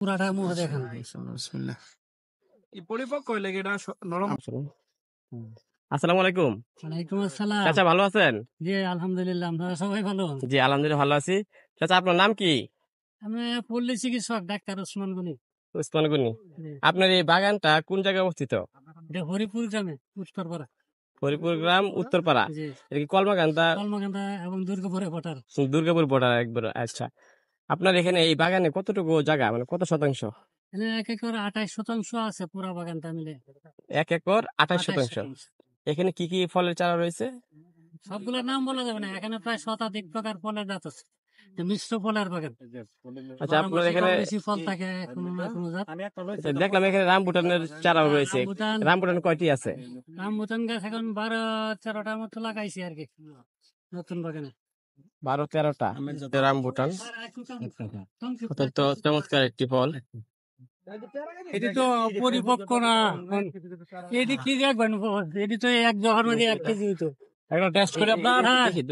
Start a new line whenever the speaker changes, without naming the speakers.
পুরাটা মুখ দেখেন।
বিসমিল্লাহ।
এই পরিপক্ক হইলে কি এটা নরম?
আসসালামু আলাইকুম।
ওয়ালাইকুম আসসালাম।
চাচা ভালো আছেন?
জি আলহামদুলিল্লাহ, আপনারা সবাই ভালো?
জি আলহামদুলিল্লাহ ভালো আছি। চাচা আপনার নাম কি?
আমি পল্লী চিকিৎসক ডাক্তার ওসমান গনি।
উসমান গনি।
জি।
আপনার এই বাগানটা কোন জায়গায় অবস্থিত?
এটা হরিপুর গ্রামে উত্তরপাড়া।
হরিপুর গ্রাম উত্তরপাড়া।
জি।
এটা কি কলমাকান্দা
কলমাকান্দা এবং দুর্গাপুরে ভোটার।
দুর্গাপুর বর্ডার একবার? আচ্ছা, আপনার এখানে এই বাগানে কতটুকু জায়গা, মানে কত শতাংশ?
এখানে 1 একর 28% আছে পুরা বাগানটা মিলে।
1 একর 28 শতাংশ।
28%।
এখানে কি কি ফলের চারা রয়েছে?
সবগুলোর নাম বলা যাবে না, এখানে প্রায় 100 প্রকার ফলের জাত আছে। এটা মিশ্র ফলের বাগান।
আচ্ছা, আপনার
12 মাসে
এখানে
কম বেশি ফল থাকে কোনো না কোনো জাত।
দেখলাম এখানে রামবুটানের চারাও রয়েছে।
রামবুটান
রামবুটান কয়টি আছে?
রামবুটান গাছ এখন 12-13টার মতো লাগাইছি আর কি নতুন বাগানে।
12-13টা রামবুটান। তো চমৎকার একটি ফল।
এটি তো পরিপক্ক না, এটি কি দেখবেন, এটি তো এক জগার মধ্যে 1 কেজি হইতো। একটা টেস্ট করে আপনার।
দেখি,